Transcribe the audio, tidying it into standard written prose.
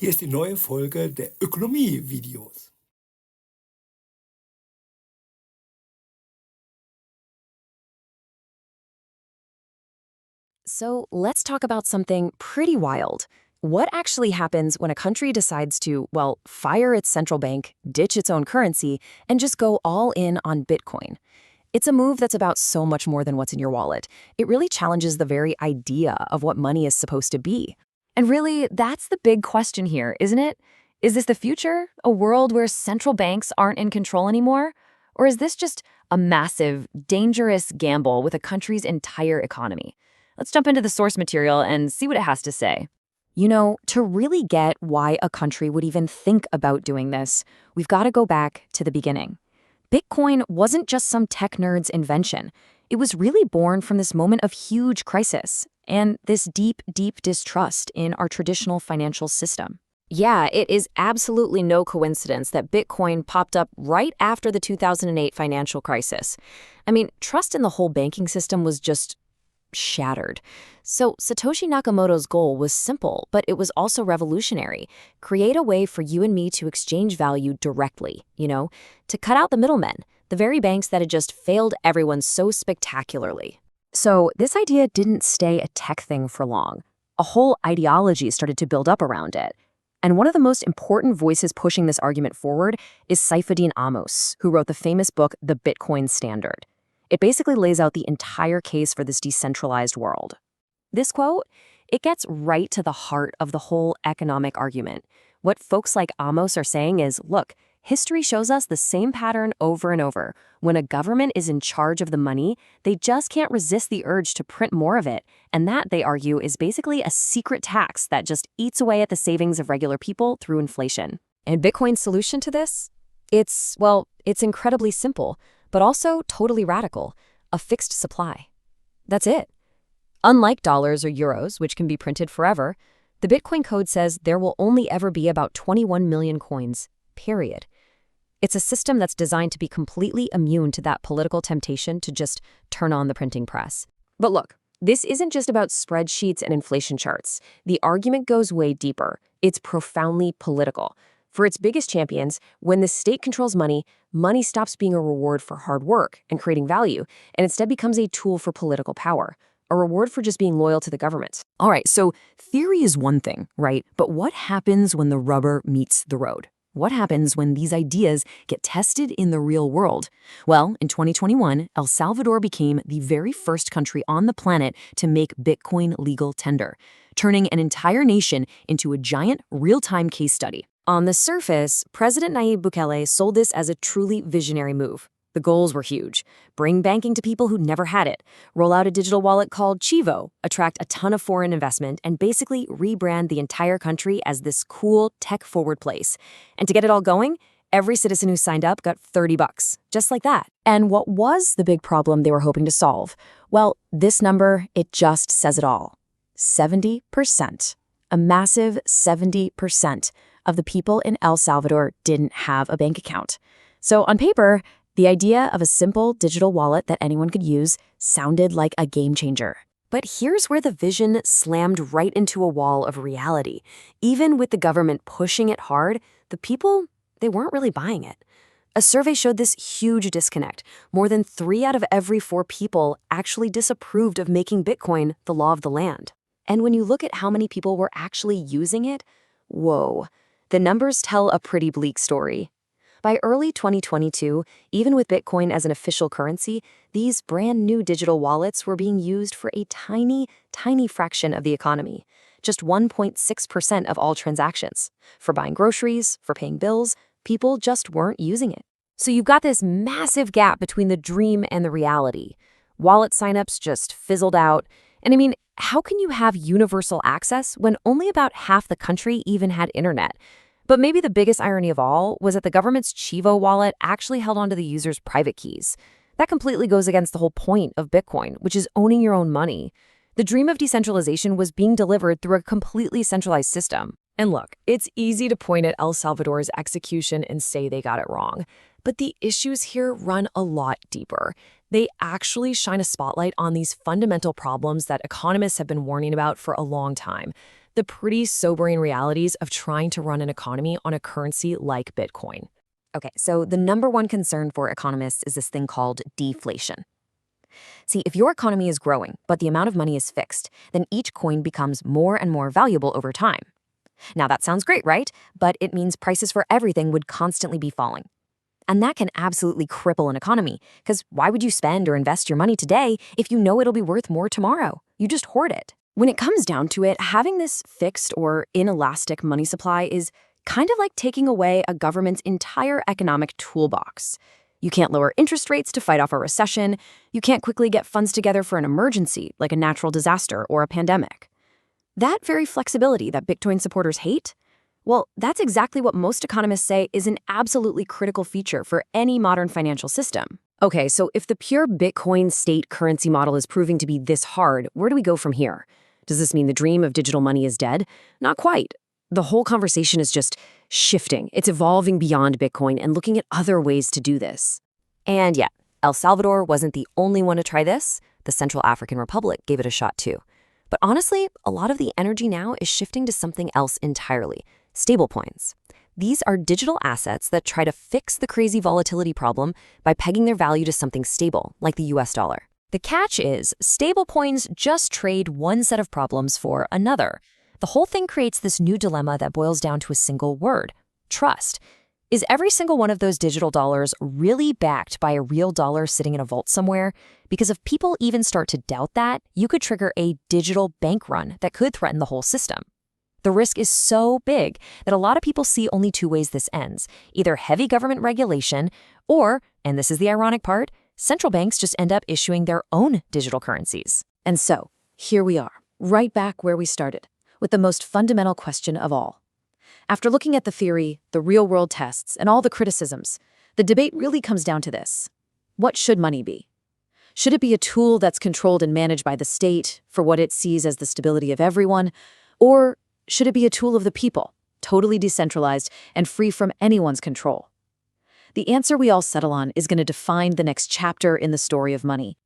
Hier ist die neue Folge der Ökonomie-Videos. So let's talk about something pretty wild. What actually happens when a country decides to, well, fire its central bank, ditch its own currency, and just go all in on Bitcoin? It's a move that's about so much more than what's in your wallet. It really challenges the very idea of what money is supposed to be. And really, that's the big question here, isn't it? Is this the future? A world where central banks aren't in control anymore? Or is this just a massive, dangerous gamble with a country's entire economy? Let's jump into the source material and see what it has to say. You know, to really get why a country would even think about doing this, we've got to go back to the beginning. Bitcoin wasn't just some tech nerd's invention. It was really born from this moment of huge crisis and this deep, deep distrust in our traditional financial system. Yeah, it is absolutely no coincidence that Bitcoin popped up right after the 2008 financial crisis. I mean, trust in the whole banking system was just shattered. So Satoshi Nakamoto's goal was simple, but it was also revolutionary. Create a way for you and me to exchange value directly, to cut out the middlemen, the very banks that had just failed everyone so spectacularly. So this idea didn't stay a tech thing for long. A whole ideology started to build up around it. And one of the most important voices pushing this argument forward is Saifedean Ammous, who wrote the famous book, The Bitcoin Standard. It basically lays out the entire case for this decentralized world. This quote, it gets right to the heart of the whole economic argument. What folks like Ammous are saying is, look, history shows us the same pattern over and over. When a government is in charge of the money, they just can't resist the urge to print more of it. And that, they argue, is basically a secret tax that just eats away at the savings of regular people through inflation. And Bitcoin's solution to this? It's incredibly simple, but also totally radical: a fixed supply. That's it. Unlike dollars or euros, which can be printed forever, the Bitcoin code says there will only ever be about 21 million coins, period. It's a system that's designed to be completely immune to that political temptation to just turn on the printing press. But look, this isn't just about spreadsheets and inflation charts. The argument goes way deeper. It's profoundly political. For its biggest champions, when the state controls money, money stops being a reward for hard work and creating value, and instead becomes a tool for political power, a reward for just being loyal to the government. All right, so theory is one thing, right? But what happens when the rubber meets the road? What happens when these ideas get tested in the real world? Well, in 2021, El Salvador became the very first country on the planet to make Bitcoin legal tender, turning an entire nation into a giant real-time case study. On the surface, President Nayib Bukele sold this as a truly visionary move. The goals were huge: bring banking to people who'd never had it, roll out a digital wallet called Chivo, attract a ton of foreign investment, and basically rebrand the entire country as this cool, tech-forward place. And to get it all going, every citizen who signed up got $30, just like that. And what was the big problem they were hoping to solve? Well, this number, it just says it all. 70%. A massive 70% of the people in El Salvador didn't have a bank account. So on paper, the idea of a simple digital wallet that anyone could use sounded like a game changer. But here's where the vision slammed right into a wall of reality. Even with the government pushing it hard, the people, they weren't really buying it. A survey showed this huge disconnect. More than 3 out of every 4 people actually disapproved of making Bitcoin the law of the land. And when you look at how many people were actually using it, whoa, the numbers tell a pretty bleak story. By early 2022, even with Bitcoin as an official currency, these brand new digital wallets were being used for a tiny, tiny fraction of the economy. Just 1.6% of all transactions. For buying groceries, for paying bills, people just weren't using it. So you've got this massive gap between the dream and the reality. Wallet signups just fizzled out. And I mean, how can you have universal access when only about half the country even had internet? But maybe the biggest irony of all was that the government's Chivo wallet actually held onto the user's private keys. That completely goes against the whole point of Bitcoin, which is owning your own money. The dream of decentralization was being delivered through a completely centralized system. And look, it's easy to point at El Salvador's execution and say they got it wrong. But the issues here run a lot deeper. They actually shine a spotlight on these fundamental problems that economists have been warning about for a long time. the pretty sobering realities of trying to run an economy on a currency like Bitcoin. Okay, so the number one concern for economists is this thing called deflation. See, if your economy is growing, but the amount of money is fixed, then each coin becomes more and more valuable over time. Now that sounds great, right? But it means prices for everything would constantly be falling. And that can absolutely cripple an economy, because why would you spend or invest your money today if you know it'll be worth more tomorrow? You just hoard it. When it comes down to it, having this fixed or inelastic money supply is kind of like taking away a government's entire economic toolbox. You can't lower interest rates to fight off a recession. You can't quickly get funds together for an emergency, like a natural disaster or a pandemic. That very flexibility that Bitcoin supporters hate, well, that's exactly what most economists say is an absolutely critical feature for any modern financial system. Okay, so if the pure Bitcoin state currency model is proving to be this hard, where do we go from here? Does this mean the dream of digital money is dead? Not quite. The whole conversation is just shifting. It's evolving beyond Bitcoin and looking at other ways to do this. And yeah, El Salvador wasn't the only one to try this. The Central African Republic gave it a shot too. But honestly, a lot of the energy now is shifting to something else entirely: stablecoins. These are digital assets that try to fix the crazy volatility problem by pegging their value to something stable, like the US dollar. The catch is, stablecoins just trade one set of problems for another. The whole thing creates this new dilemma that boils down to a single word: trust. Is every single one of those digital dollars really backed by a real dollar sitting in a vault somewhere? Because if people even start to doubt that, you could trigger a digital bank run that could threaten the whole system. The risk is so big that a lot of people see only two ways this ends: either heavy government regulation or, and this is the ironic part, central banks just end up issuing their own digital currencies. And so, here we are, right back where we started, with the most fundamental question of all. After looking at the theory, the real-world tests, and all the criticisms, the debate really comes down to this: what should money be? Should it be a tool that's controlled and managed by the state for what it sees as the stability of everyone? Or should it be a tool of the people, totally decentralized and free from anyone's control? The answer we all settle on is going to define the next chapter in the story of money.